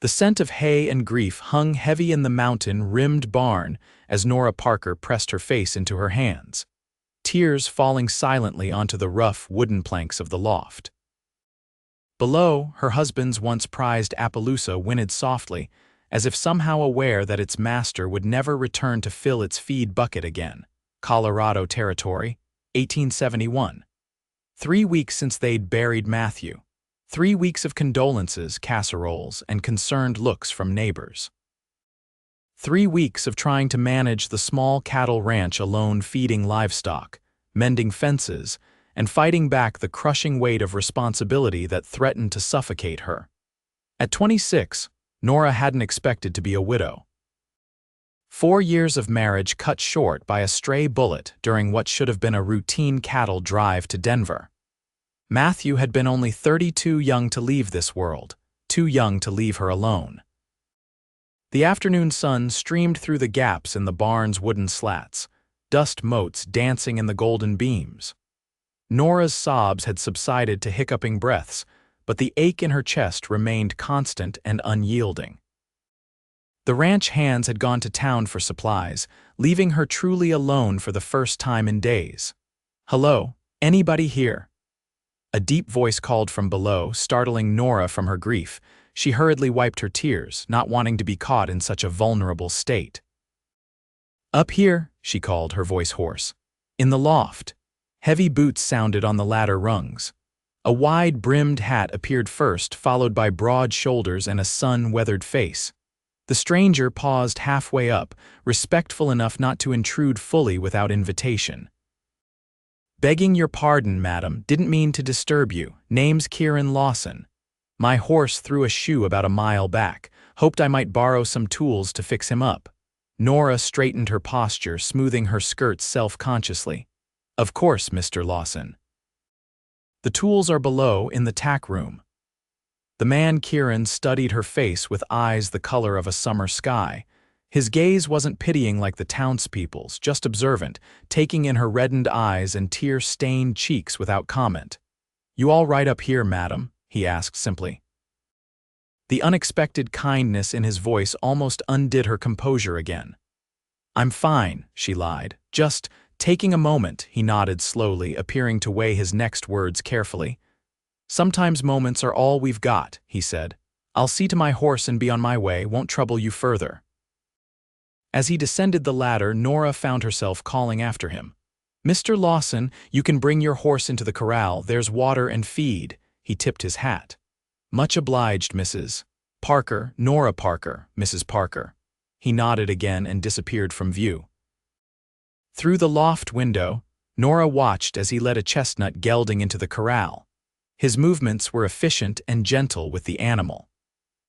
The scent of hay and grief hung heavy in the mountain-rimmed barn as Nora Parker pressed her face into her hands, tears falling silently onto the rough wooden planks of the loft. Below, her husband's once prized Appaloosa whinnied softly, as if somehow aware that its master would never return to fill its feed bucket again. Colorado Territory, 1871. 3 weeks since they'd buried Matthew. 3 weeks of condolences, casseroles, and concerned looks from neighbors. 3 weeks of trying to manage the small cattle ranch alone, feeding livestock, mending fences, and fighting back the crushing weight of responsibility that threatened to suffocate her. At 26, Nora hadn't expected to be a widow. 4 years of marriage cut short by a stray bullet during what should have been a routine cattle drive to Denver. Matthew had been only 32, young to leave this world, too young to leave her alone. The afternoon sun streamed through the gaps in the barn's wooden slats, dust motes dancing in the golden beams. Nora's sobs had subsided to hiccuping breaths, but the ache in her chest remained constant and unyielding. The ranch hands had gone to town for supplies, leaving her truly alone for the first time in days. "Hello, anybody here?" A deep voice called from below, startling Nora from her grief. She hurriedly wiped her tears, not wanting to be caught in such a vulnerable state. "Up here," she called, her voice hoarse. "In the loft." Heavy boots sounded on the ladder rungs. A wide-brimmed hat appeared first, followed by broad shoulders and a sun-weathered face. The stranger paused halfway up, respectful enough not to intrude fully without invitation. "Begging your pardon, madam, didn't mean to disturb you. Name's Kieran Lawson. My horse threw a shoe about a mile back. Hoped I might borrow some tools to fix him up." Nora straightened her posture, smoothing her skirts self-consciously. "Of course, Mr. Lawson. The tools are below in the tack room." The man Kieran studied her face with eyes the color of a summer sky. His gaze wasn't pitying like the townspeople's, just observant, taking in her reddened eyes and tear-stained cheeks without comment. "You all right up here, madam?" he asked simply. The unexpected kindness in his voice almost undid her composure again. "I'm fine," she lied. "Just taking a moment," he nodded slowly, appearing to weigh his next words carefully. "Sometimes moments are all we've got," he said. "I'll see to my horse and be on my way, won't trouble you further." As he descended the ladder, Nora found herself calling after him. "Mr. Lawson, you can bring your horse into the corral. There's water and feed." He tipped his hat. "Much obliged, Mrs. Parker, Nora Parker, Mrs. Parker." He nodded again and disappeared from view. Through the loft window, Nora watched as he led a chestnut gelding into the corral. His movements were efficient and gentle with the animal.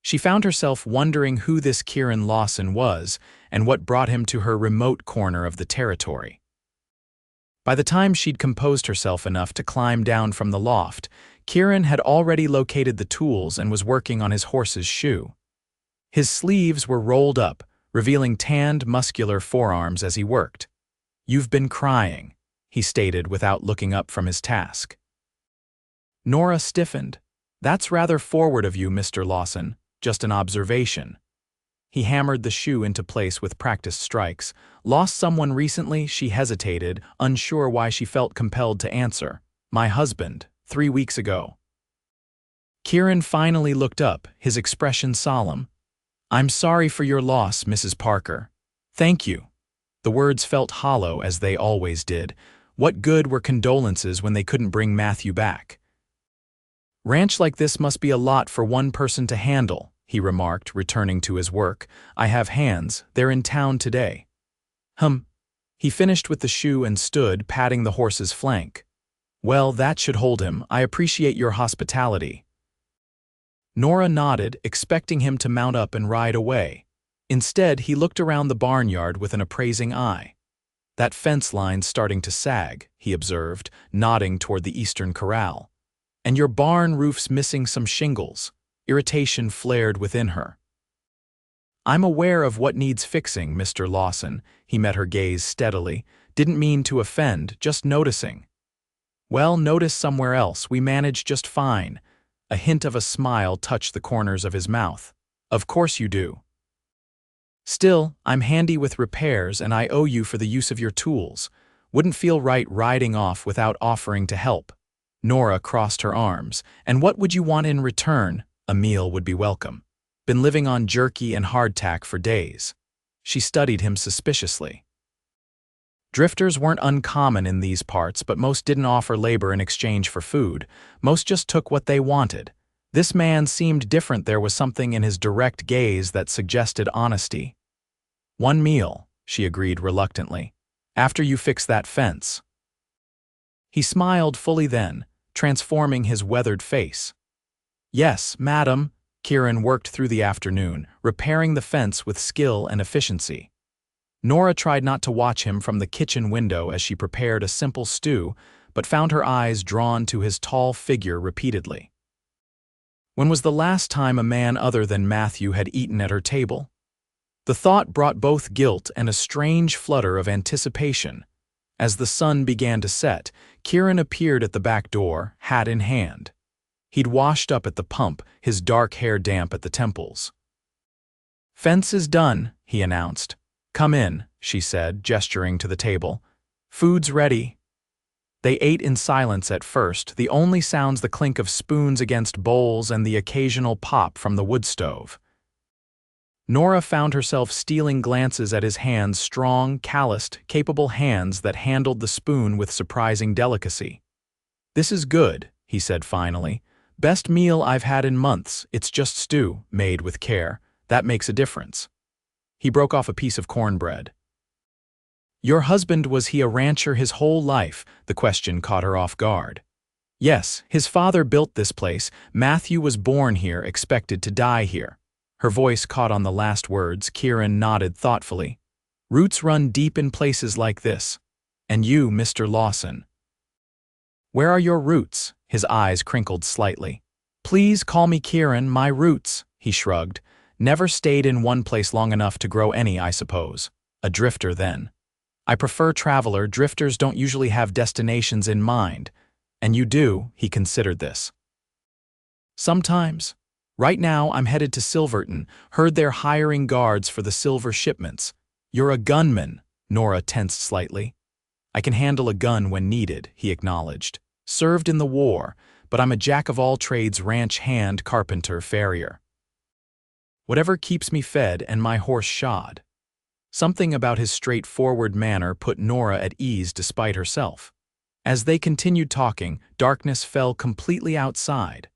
She found herself wondering who this Kieran Lawson was and what brought him to her remote corner of the territory. By the time she'd composed herself enough to climb down from the loft, Kieran had already located the tools and was working on his horse's shoe. His sleeves were rolled up, revealing tanned, muscular forearms as he worked. "You've been crying," he stated without looking up from his task. Nora stiffened. "That's rather forward of you, Mr. Lawson. Just an observation." He hammered the shoe into place with practiced strikes. "Lost someone recently?" She hesitated, unsure why she felt compelled to answer. "My husband, 3 weeks ago." Kieran finally looked up, his expression solemn. "I'm sorry for your loss, Mrs. Parker." "Thank you." The words felt hollow, as they always did. What good were condolences when they couldn't bring Matthew back? "Ranch like this must be a lot for one person to handle," he remarked, returning to his work. "I have hands. They're in town today." He finished with the shoe and stood, patting the horse's flank. "Well, that should hold him. I appreciate your hospitality." Nora nodded, expecting him to mount up and ride away. Instead, he looked around the barnyard with an appraising eye. "That fence line's starting to sag," he observed, nodding toward the eastern corral. "And your barn roof's missing some shingles." Irritation flared within her. "I'm aware of what needs fixing, Mr. Lawson." He met her gaze steadily. "Didn't mean to offend, just noticing." "Well, notice somewhere else. We manage just fine." A hint of a smile touched the corners of his mouth. Of course you do. Still, I'm handy with repairs and I owe you for the use of your tools. Wouldn't feel right riding off without offering to help. Nora crossed her arms. And what would you want in return? A meal would be welcome. Been living on jerky and hardtack for days. She studied him suspiciously. Drifters weren't uncommon in these parts, but most didn't offer labor in exchange for food. Most just took what they wanted. This man seemed different. There was something in his direct gaze that suggested honesty. One meal, she agreed reluctantly. After you fix that fence. He smiled fully then, transforming his weathered face. Yes, madam. Kieran worked through the afternoon, repairing the fence with skill and efficiency. Nora tried not to watch him from the kitchen window as she prepared a simple stew, but found her eyes drawn to his tall figure repeatedly. When was the last time a man other than Matthew had eaten at her table? The thought brought both guilt and a strange flutter of anticipation. As the sun began to set, Kieran appeared at the back door, hat in hand. He'd washed up at the pump, his dark hair damp at the temples. "Fence is done," he announced. "Come in," she said, gesturing to the table. "Food's ready." They ate in silence at first, the only sounds the clink of spoons against bowls and the occasional pop from the wood stove. Nora found herself stealing glances at his hands, strong, calloused, capable hands that handled the spoon with surprising delicacy. "This is good," he said finally. "Best meal I've had in months. It's just stew, made with care. That makes a difference." He broke off a piece of cornbread. "Your husband, was he a rancher his whole life?" The question caught her off guard. "Yes, his father built this place. Matthew was born here, expected to die here." Her voice caught on the last words. Kieran nodded thoughtfully. "Roots run deep in places like this. And you, Mr. Lawson. Where are your roots?" His eyes crinkled slightly. "Please call me Kieran. My roots," he shrugged. "Never stayed in one place long enough to grow any, I suppose. A drifter then. I prefer traveler. Drifters don't usually have destinations in mind. And you do," he considered this. "Sometimes. Right now I'm headed to Silverton. Heard they're hiring guards for the silver shipments." "You're a gunman." Nora tensed slightly. "I can handle a gun when needed," he acknowledged. "Served in the war, but I'm a jack-of-all-trades, ranch hand, carpenter, farrier. Whatever keeps me fed and my horse shod." Something about his straightforward manner put Nora at ease despite herself. As they continued talking, darkness fell completely outside.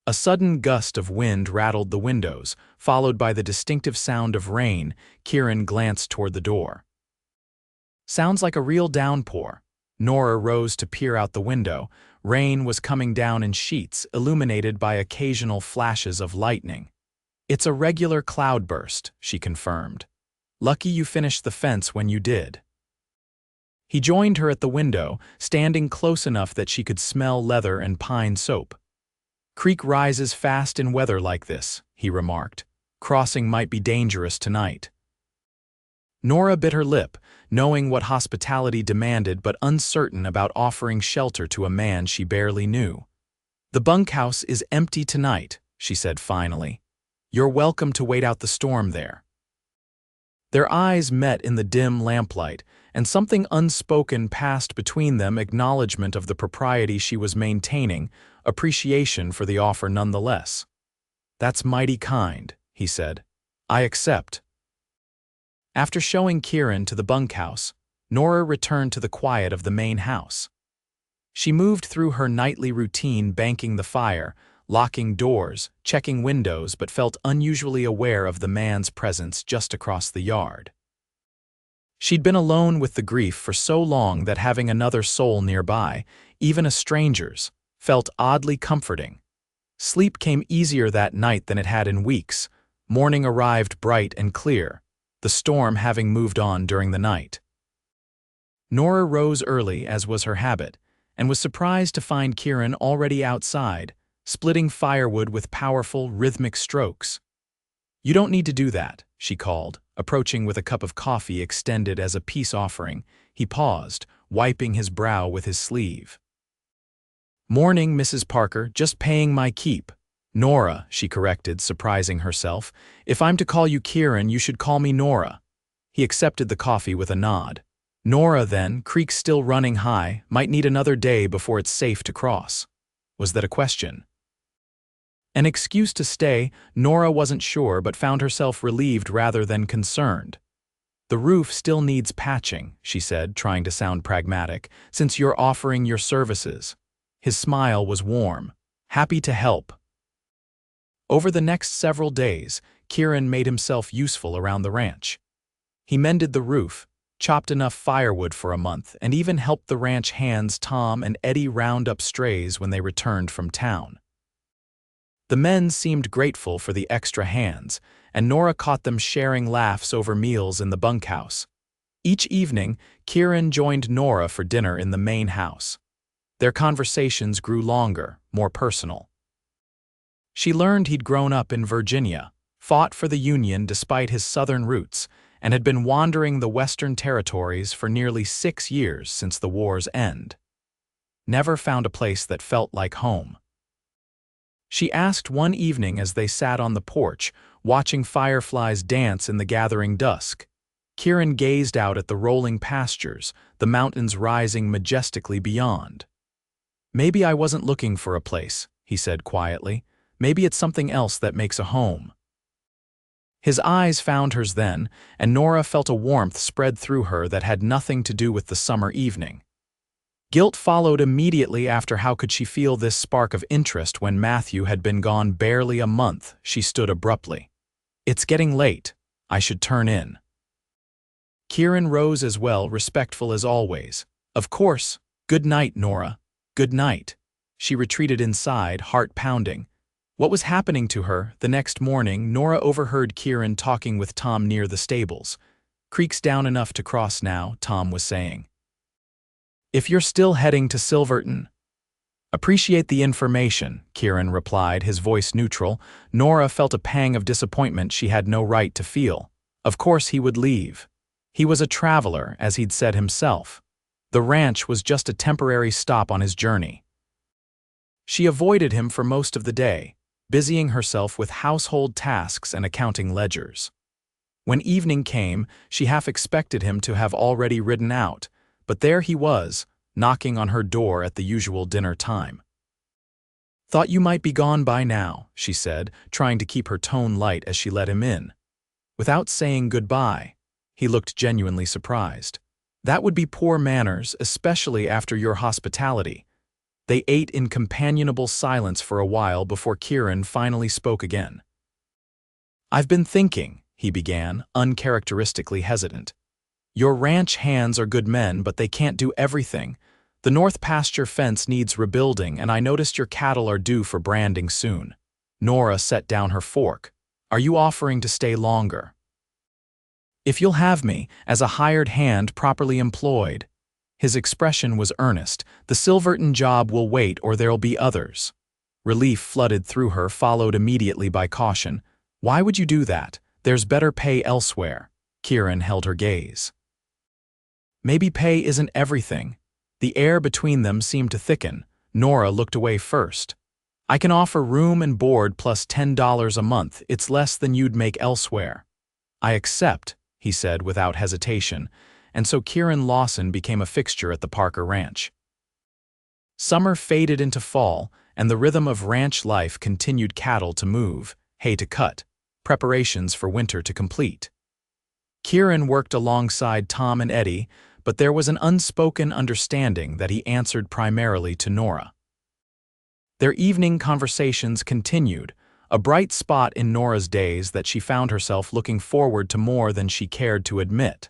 A sudden gust of wind rattled the windows, followed by the distinctive sound of rain. Kieran glanced toward the door. "Sounds like a real downpour." Nora rose to peer out the window. Rain was coming down in sheets, illuminated by occasional flashes of lightning. "It's a regular cloudburst," she confirmed. "Lucky you finished the fence when you did." He joined her at the window, standing close enough that she could smell leather and pine soap. "Creek rises fast in weather like this," he remarked. "Crossing might be dangerous tonight." Nora bit her lip, knowing what hospitality demanded but uncertain about offering shelter to a man she barely knew. "The bunkhouse is empty tonight," she said finally. "You're welcome to wait out the storm there." Their eyes met in the dim lamplight, and something unspoken passed between them, acknowledgement of the propriety she was maintaining, appreciation for the offer nonetheless. "That's mighty kind," he said. "I accept." After showing Kieran to the bunkhouse, Nora returned to the quiet of the main house. She moved through her nightly routine, banking the fire, locking doors, checking windows, but felt unusually aware of the man's presence just across the yard. She'd been alone with the grief for so long that having another soul nearby, even a stranger's, felt oddly comforting. Sleep came easier that night than it had in weeks. Morning arrived bright and clear, the storm having moved on during the night. Nora rose early, as was her habit, and was surprised to find Kieran already outside, splitting firewood with powerful, rhythmic strokes. "You don't need to do that," she called, approaching with a cup of coffee extended as a peace offering. He paused, wiping his brow with his sleeve. "Morning, Mrs. Parker, just paying my keep." Nora, she corrected, surprising herself. If I'm to call you Kieran, you should call me Nora. He accepted the coffee with a nod. Nora, then, creek still running high, might need another day before it's safe to cross. Was that a question? An excuse to stay, Nora wasn't sure but found herself relieved rather than concerned. The roof still needs patching, she said, trying to sound pragmatic, since you're offering your services. His smile was warm. Happy to help. Over the next several days, Kieran made himself useful around the ranch. He mended the roof, chopped enough firewood for a month, and even helped the ranch hands Tom and Eddie round up strays when they returned from town. The men seemed grateful for the extra hands, and Nora caught them sharing laughs over meals in the bunkhouse. Each evening, Kieran joined Nora for dinner in the main house. Their conversations grew longer, more personal. She learned he'd grown up in Virginia, fought for the Union despite his Southern roots, and had been wandering the Western territories for nearly 6 years since the war's end. Never found a place that felt like home. She asked one evening as they sat on the porch, watching fireflies dance in the gathering dusk. Kieran gazed out at the rolling pastures, the mountains rising majestically beyond. "Maybe I wasn't looking for a place," he said quietly. "Maybe it's something else that makes a home." His eyes found hers then, and Nora felt a warmth spread through her that had nothing to do with the summer evening. Guilt followed immediately after. How could she feel this spark of interest when Matthew had been gone barely a month? She stood abruptly. "It's getting late. I should turn in." Kieran rose as well, respectful as always. "Of course. Good night, Nora. Good night." She retreated inside, heart pounding. What was happening to her? The next morning, Nora overheard Kieran talking with Tom near the stables. "Creek's down enough to cross now," Tom was saying. "If you're still heading to Silverton." "Appreciate the information," Kieran replied, his voice neutral. Nora felt a pang of disappointment she had no right to feel. Of course he would leave. He was a traveler, as he'd said himself. The ranch was just a temporary stop on his journey. She avoided him for most of the day, busying herself with household tasks and accounting ledgers. When evening came, she half expected him to have already ridden out, but there he was, knocking on her door at the usual dinner time. "Thought you might be gone by now," she said, trying to keep her tone light as she let him in. Without saying goodbye, he looked genuinely surprised. "That would be poor manners, especially after your hospitality." They ate in companionable silence for a while before Kieran finally spoke again. "I've been thinking," he began, uncharacteristically hesitant. "Your ranch hands are good men, but they can't do everything. The north pasture fence needs rebuilding, and I noticed your cattle are due for branding soon." Nora set down her fork. "Are you offering to stay longer?" "If you'll have me, as a hired hand properly employed." His expression was earnest. "The Silverton job will wait, or there'll be others." Relief flooded through her, followed immediately by caution. "Why would you do that? There's better pay elsewhere." Kieran held her gaze. "Maybe pay isn't everything." The air between them seemed to thicken. Nora looked away first. "I can offer room and board plus $10 a month. It's less than you'd make elsewhere." "I accept," he said without hesitation, and so Kieran Lawson became a fixture at the Parker Ranch. Summer faded into fall, and the rhythm of ranch life continued. Cattle to move, hay to cut, preparations for winter to complete. Kieran worked alongside Tom and Eddie, but there was an unspoken understanding that he answered primarily to Nora. Their evening conversations continued, a bright spot in Nora's days that she found herself looking forward to more than she cared to admit.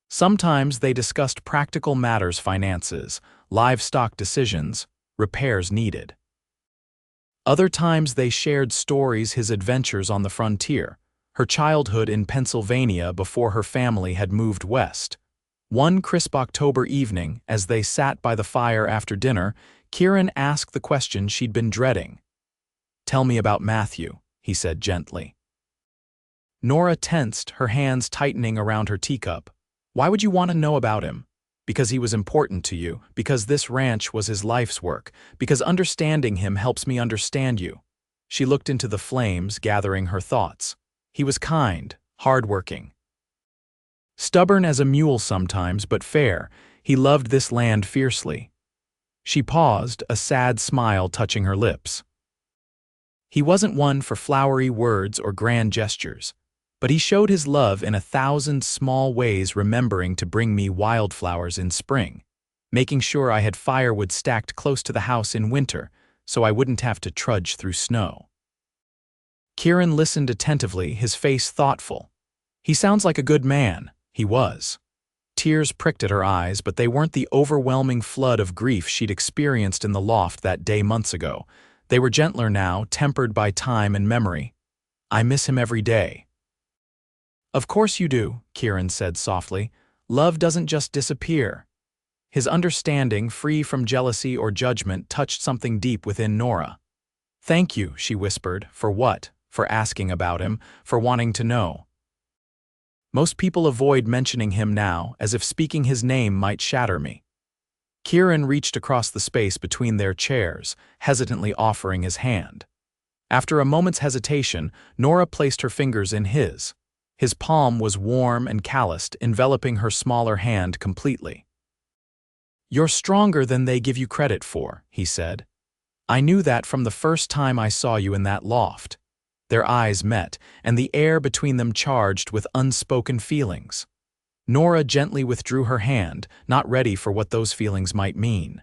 Sometimes they discussed practical matters: finances, livestock decisions, repairs needed. Other times they shared stories: his adventures on the frontier, her childhood in Pennsylvania before her family had moved west. One crisp October evening, as they sat by the fire after dinner, Kieran asked the question she'd been dreading. "Tell me about Matthew," he said gently. Nora tensed, her hands tightening around her teacup. "Why would you want to know about him?" "Because he was important to you, because this ranch was his life's work, because understanding him helps me understand you." She looked into the flames, gathering her thoughts. He was kind, hardworking. Stubborn as a mule sometimes, but fair. He loved this land fiercely. She paused, a sad smile touching her lips. He wasn't one for flowery words or grand gestures, but he showed his love in 1,000 small ways, remembering to bring me wildflowers in spring, making sure I had firewood stacked close to the house in winter so I wouldn't have to trudge through snow. Kieran listened attentively, his face thoughtful. He sounds like a good man. He was. Tears pricked at her eyes, but they weren't the overwhelming flood of grief she'd experienced in the loft that day months ago. They were gentler now, tempered by time and memory. I miss him every day. Of course you do, Kieran said softly. Love doesn't just disappear. His understanding, free from jealousy or judgment, touched something deep within Nora. Thank you, she whispered. For what? For asking about him, for wanting to know. Most people avoid mentioning him now, as if speaking his name might shatter me. Kieran reached across the space between their chairs, hesitantly offering his hand. After a moment's hesitation, Nora placed her fingers in his. His palm was warm and calloused, enveloping her smaller hand completely. You're stronger than they give you credit for, he said. I knew that from the first time I saw you in that loft. Their eyes met, and the air between them charged with unspoken feelings. Nora gently withdrew her hand, not ready for what those feelings might mean.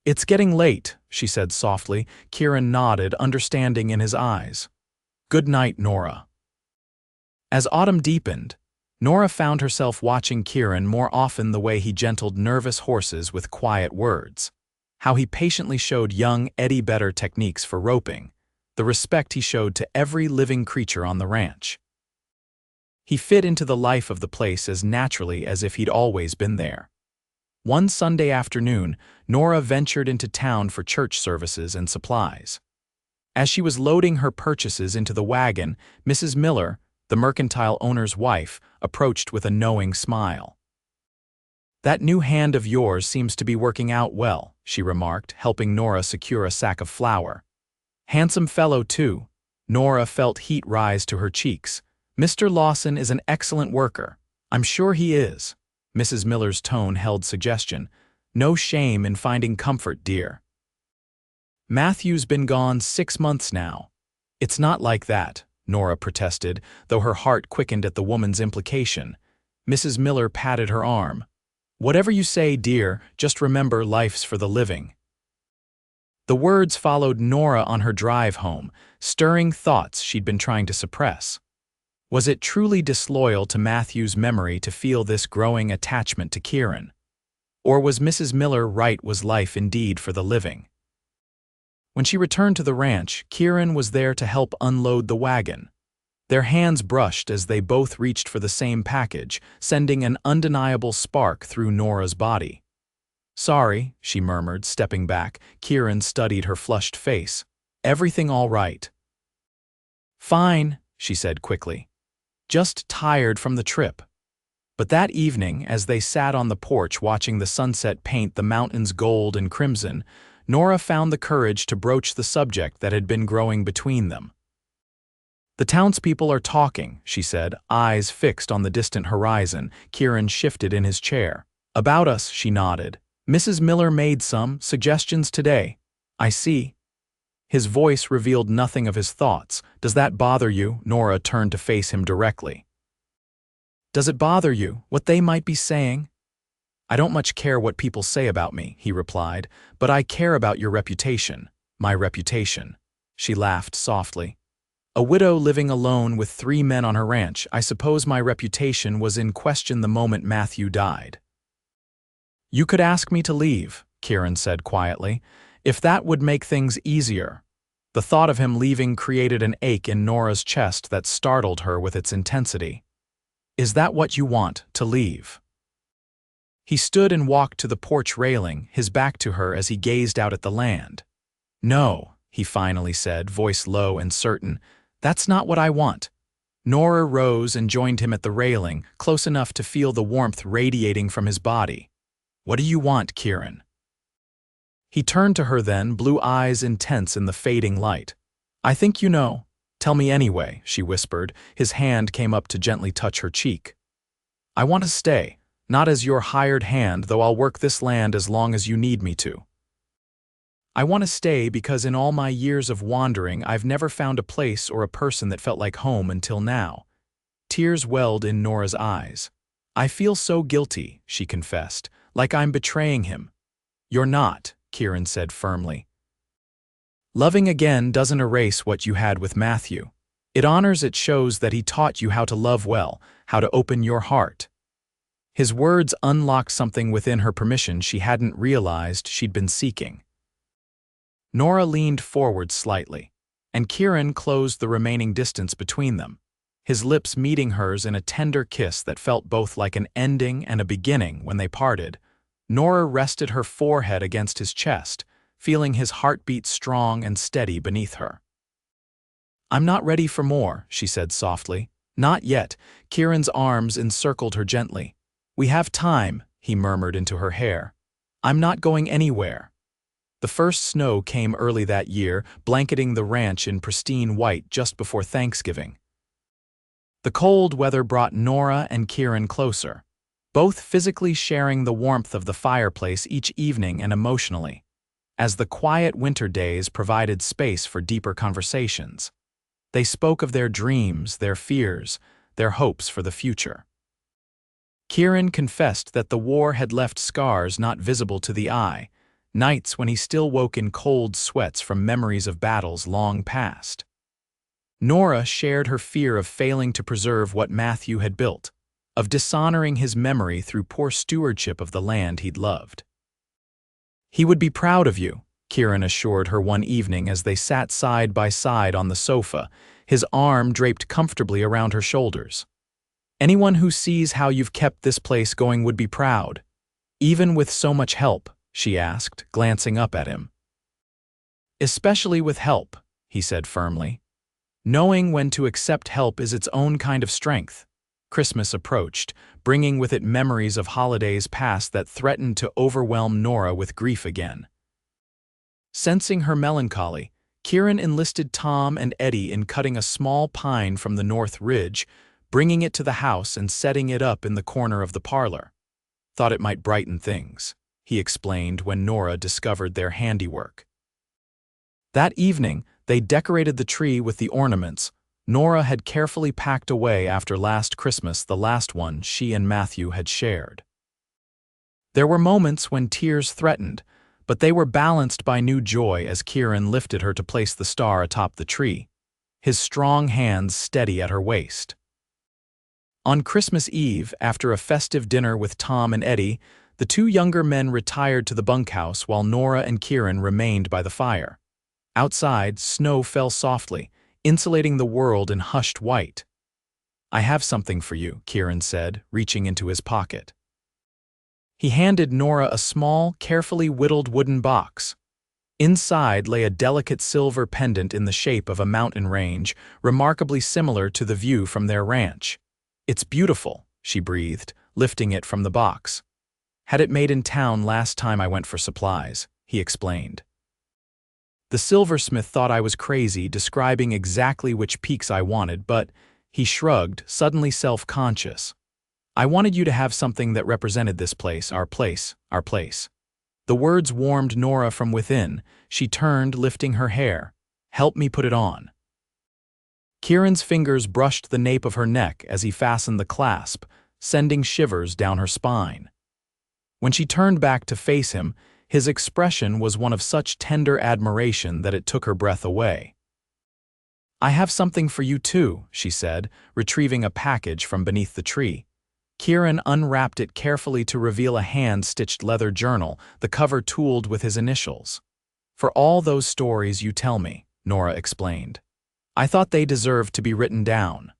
It's getting late, she said softly. Kieran nodded, understanding in his eyes. Good night, Nora. As autumn deepened, Nora found herself watching Kieran more often, the way he gentled nervous horses with quiet words, how he patiently showed young Eddie better techniques for roping, the respect he showed to every living creature on the ranch. He fit into the life of the place as naturally as if he'd always been there. One Sunday afternoon, Nora ventured into town for church services and supplies. As she was loading her purchases into the wagon, Mrs. Miller, the mercantile owner's wife, approached with a knowing smile. That new hand of yours seems to be working out well, she remarked, helping Nora secure a sack of flour. Handsome fellow, too. Nora felt heat rise to her cheeks. Mr. Lawson is an excellent worker. I'm sure he is. Mrs. Miller's tone held suggestion. No shame in finding comfort, dear. Matthew's been gone 6 months now. It's not like that, Nora protested, though her heart quickened at the woman's implication. Mrs. Miller patted her arm. Whatever you say, dear, just remember life's for the living. The words followed Nora on her drive home, stirring thoughts she'd been trying to suppress. Was it truly disloyal to Matthew's memory to feel this growing attachment to Kieran? Or was Mrs. Miller right? Was life indeed for the living? When she returned to the ranch, Kieran was there to help unload the wagon. Their hands brushed as they both reached for the same package, sending an undeniable spark through Nora's body. Sorry, she murmured, stepping back. Kieran studied her flushed face. Everything all right? Fine, she said quickly. Just tired from the trip. But that evening, as they sat on the porch watching the sunset paint the mountains gold and crimson, Nora found the courage to broach the subject that had been growing between them. The townspeople are talking, she said, eyes fixed on the distant horizon. Kieran shifted in his chair. About us, she nodded. Mrs. Miller made some suggestions today. I see. His voice revealed nothing of his thoughts. Does that bother you? Nora turned to face him directly. Does it bother you, what they might be saying? I don't much care what people say about me, he replied, but I care about your reputation, my reputation. She laughed softly. A widow living alone with 3 men on her ranch, I suppose my reputation was in question the moment Matthew died. You could ask me to leave, Kieran said quietly, if that would make things easier. The thought of him leaving created an ache in Nora's chest that startled her with its intensity. Is that what you want, to leave? He stood and walked to the porch railing, his back to her as he gazed out at the land. No, he finally said, voice low and certain, that's not what I want. Nora rose and joined him at the railing, close enough to feel the warmth radiating from his body. What do you want, Kieran? He turned to her then, blue eyes intense in the fading light. I think you know. Tell me anyway, she whispered. His hand came up to gently touch her cheek. I want to stay, not as your hired hand, though I'll work this land as long as you need me to. I want to stay because in all my years of wandering, I've never found a place or a person that felt like home until now. Tears welled in Nora's eyes. I feel so guilty, she confessed, like I'm betraying him. You're not, Kieran said firmly. Loving again doesn't erase what you had with Matthew. It shows that he taught you how to love well, how to open your heart. His words unlocked something within her permission she hadn't realized she'd been seeking. Nora leaned forward slightly, and Kieran closed the remaining distance between them, his lips meeting hers in a tender kiss that felt both like an ending and a beginning. When they parted, Nora rested her forehead against his chest, feeling his heartbeat strong and steady beneath her. I'm not ready for more, she said softly. Not yet. Kieran's arms encircled her gently. We have time, he murmured into her hair. I'm not going anywhere. The first snow came early that year, blanketing the ranch in pristine white just before Thanksgiving. The cold weather brought Nora and Kieran closer, both physically sharing the warmth of the fireplace each evening and emotionally, as the quiet winter days provided space for deeper conversations. They spoke of their dreams, their fears, their hopes for the future. Kieran confessed that the war had left scars not visible to the eye, nights when he still woke in cold sweats from memories of battles long past. Nora shared her fear of failing to preserve what Matthew had built, of dishonoring his memory through poor stewardship of the land he'd loved. He would be proud of you, Kieran assured her one evening as they sat side by side on the sofa, his arm draped comfortably around her shoulders. Anyone who sees how you've kept this place going would be proud. Even with so much help, she asked, glancing up at him. Especially with help, he said firmly. Knowing when to accept help is its own kind of strength. Christmas approached, bringing with it memories of holidays past that threatened to overwhelm Nora with grief again. Sensing her melancholy, Kieran enlisted Tom and Eddie in cutting a small pine from the north ridge, bringing it to the house and setting it up in the corner of the parlor. Thought it might brighten things, he explained when Nora discovered their handiwork. That evening, they decorated the tree with the ornaments Nora had carefully packed away after last Christmas, the last one she and Matthew had shared. There were moments when tears threatened, but they were balanced by new joy as Kieran lifted her to place the star atop the tree, his strong hands steady at her waist. On Christmas Eve, after a festive dinner with Tom and Eddie, the two younger men retired to the bunkhouse while Nora and Kieran remained by the fire. Outside, snow fell softly, insulating the world in hushed white. I have something for you, Kieran said, reaching into his pocket. He handed Nora a small, carefully whittled wooden box. Inside lay a delicate silver pendant in the shape of a mountain range, remarkably similar to the view from their ranch. It's beautiful, she breathed, lifting it from the box. Had it made in town last time I went for supplies, he explained. The silversmith thought I was crazy, describing exactly which peaks I wanted, but he shrugged, suddenly self-conscious. I wanted you to have something that represented this place, our place, our place. The words warmed Nora from within. She turned, lifting her hair. Help me put it on. Kieran's fingers brushed the nape of her neck as he fastened the clasp, sending shivers down her spine. When she turned back to face him, his expression was one of such tender admiration that it took her breath away. I have something for you too, she said, retrieving a package from beneath the tree. Kieran unwrapped it carefully to reveal a hand-stitched leather journal, the cover tooled with his initials. For all those stories you tell me, Nora explained. I thought they deserved to be written down.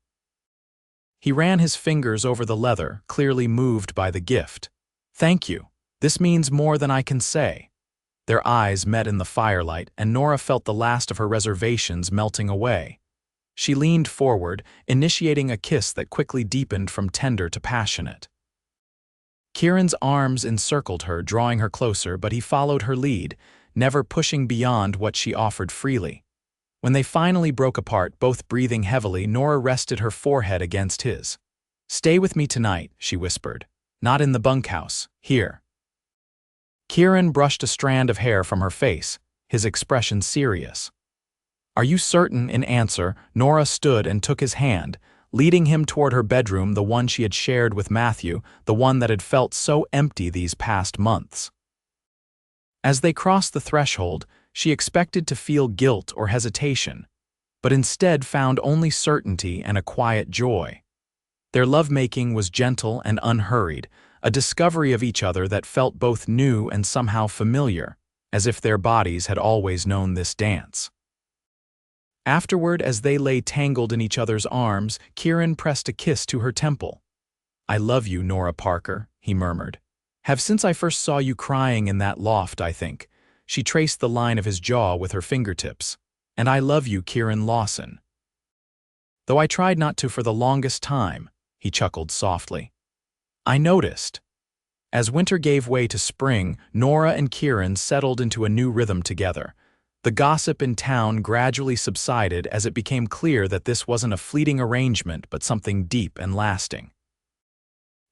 He ran his fingers over the leather, clearly moved by the gift. Thank you. This means more than I can say. Their eyes met in the firelight, and Nora felt the last of her reservations melting away. She leaned forward, initiating a kiss that quickly deepened from tender to passionate. Kieran's arms encircled her, drawing her closer, but he followed her lead, never pushing beyond what she offered freely. When they finally broke apart, both breathing heavily, Nora rested her forehead against his. "Stay with me tonight," she whispered. "Not in the bunkhouse, here." Kieran brushed a strand of hair from her face, his expression serious. "Are you certain?" In answer, Nora stood and took his hand, leading him toward her bedroom, the one she had shared with Matthew, the one that had felt so empty these past months. As they crossed the threshold, she expected to feel guilt or hesitation, but instead found only certainty and a quiet joy. Their lovemaking was gentle and unhurried, a discovery of each other that felt both new and somehow familiar, as if their bodies had always known this dance. Afterward, as they lay tangled in each other's arms, Kieran pressed a kiss to her temple. "I love you, Nora Parker," he murmured. "Have since I first saw you crying in that loft, I think." She traced the line of his jaw with her fingertips. "And I love you, Kieran Lawson." "Though I tried not to for the longest time," he chuckled softly. "I noticed." As winter gave way to spring, Nora and Kieran settled into a new rhythm together. The gossip in town gradually subsided as it became clear that this wasn't a fleeting arrangement but something deep and lasting.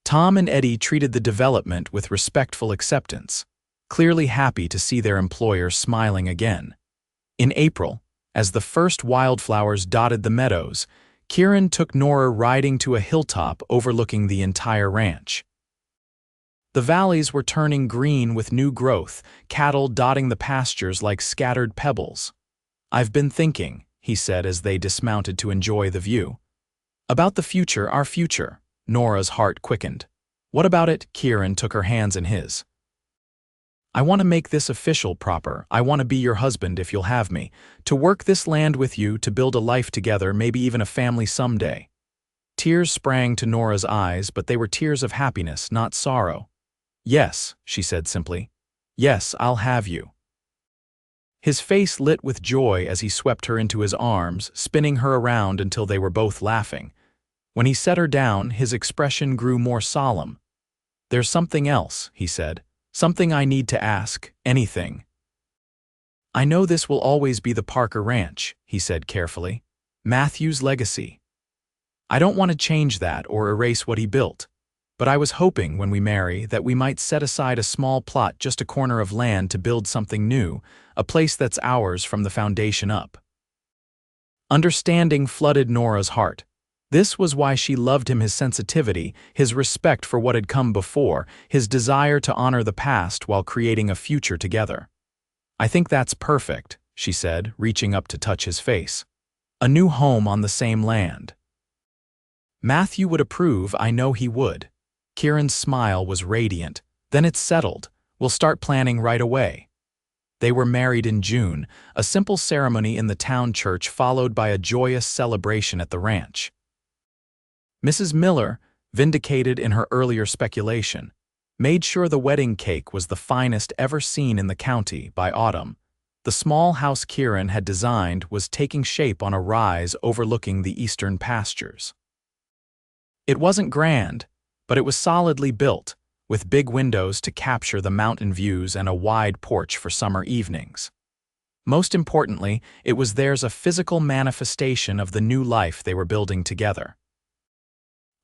Tom and Eddie treated the development with respectful acceptance, clearly happy to see their employer smiling again. In April, as the first wildflowers dotted the meadows, Kieran took Nora riding to a hilltop overlooking the entire ranch. The valleys were turning green with new growth, cattle dotting the pastures like scattered pebbles. "I've been thinking," he said as they dismounted to enjoy the view. "About the future, our future." Nora's heart quickened. "What about it?" Kieran took her hands in his. "I want to make this official, proper. I want to be your husband if you'll have me, to work this land with you, to build a life together, maybe even a family someday." Tears sprang to Nora's eyes, but they were tears of happiness, not sorrow. "Yes," she said simply. "Yes, I'll have you." His face lit with joy as he swept her into his arms, spinning her around until they were both laughing. When he set her down, his expression grew more solemn. "There's something else," he said. "Something I need to ask, anything." "I know this will always be the Parker Ranch," he said carefully. "Matthew's legacy. I don't want to change that or erase what he built. But I was hoping, when we marry, that we might set aside a small plot, just a corner of land, to build something new, a place that's ours from the foundation up." Understanding flooded Nora's heart. This was why she loved him: his sensitivity, his respect for what had come before, his desire to honor the past while creating a future together. "I think that's perfect," she said, reaching up to touch his face. "A new home on the same land." "Matthew would approve, I know he would." Kieran's smile was radiant. "Then it's settled. We'll start planning right away." They were married in June, a simple ceremony in the town church followed by a joyous celebration at the ranch. Mrs. Miller, vindicated in her earlier speculation, made sure the wedding cake was the finest ever seen in the county. By autumn, the small house Kieran had designed was taking shape on a rise overlooking the eastern pastures. It wasn't grand, but it was solidly built, with big windows to capture the mountain views and a wide porch for summer evenings. Most importantly, it was theirs, a physical manifestation of the new life they were building together.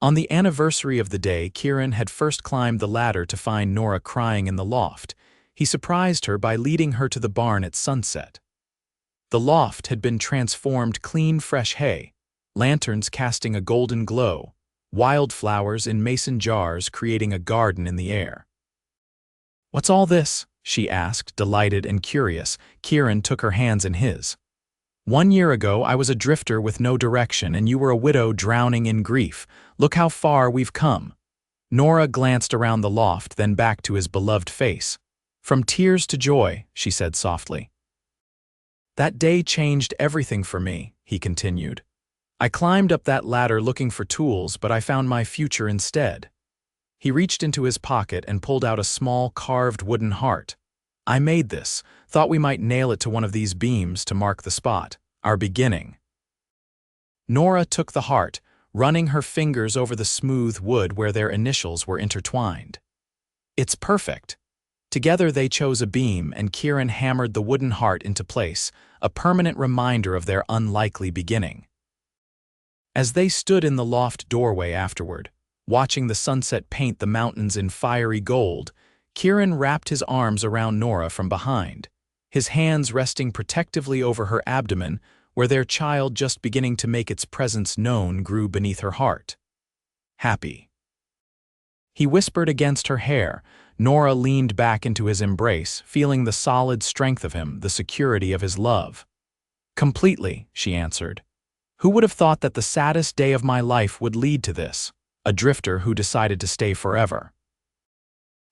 On the anniversary of the day Kieran had first climbed the ladder to find Nora crying in the loft, he surprised her by leading her to the barn at sunset. The loft had been transformed: clean, fresh hay, lanterns casting a golden glow, wildflowers in mason jars creating a garden in the air. "What's all this?" she asked, delighted and curious. Kieran took her hands in his. "1 year ago I was a drifter with no direction, and you were a widow drowning in grief. Look how far we've come." Nora glanced around the loft, then back to his beloved face. "From tears to joy," she said softly. "That day changed everything for me," he continued. "I climbed up that ladder looking for tools, but I found my future instead." He reached into his pocket and pulled out a small carved wooden heart. "I made this, thought we might nail it to one of these beams to mark the spot, our beginning." Nora took the heart, running her fingers over the smooth wood where their initials were intertwined. "It's perfect." Together they chose a beam, and Kieran hammered the wooden heart into place, a permanent reminder of their unlikely beginning. As they stood in the loft doorway afterward, watching the sunset paint the mountains in fiery gold, Kieran wrapped his arms around Nora from behind, his hands resting protectively over her abdomen where their child just beginning to make its presence known grew beneath her heart. Happy. He whispered against her hair. Nora leaned back into his embrace, feeling the solid strength of him, the security of his love. Completely, she answered. Who would have thought that the saddest day of my life would lead to this? A drifter who decided to stay forever.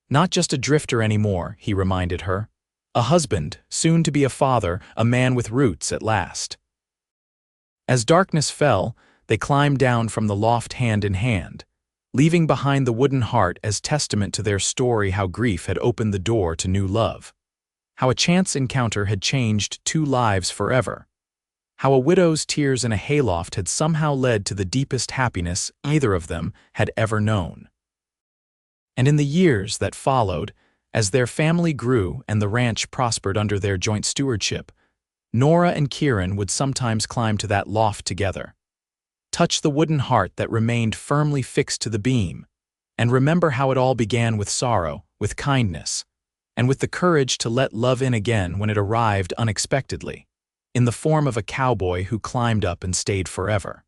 Not just a drifter anymore, he reminded her. A husband, soon to be a father, a man with roots at last. As darkness fell, they climbed down from the loft hand in hand, leaving behind the wooden heart as testament to their story how grief had opened the door to new love. How a chance encounter had changed two lives forever. How a widow's tears in a hayloft had somehow led to the deepest happiness either of them had ever known. And in the years that followed, as their family grew and the ranch prospered under their joint stewardship, Nora and Kieran would sometimes climb to that loft together, touch the wooden heart that remained firmly fixed to the beam, and remember how it all began with sorrow, with kindness, and with the courage to let love in again when it arrived unexpectedly, in the form of a cowboy who climbed up and stayed forever.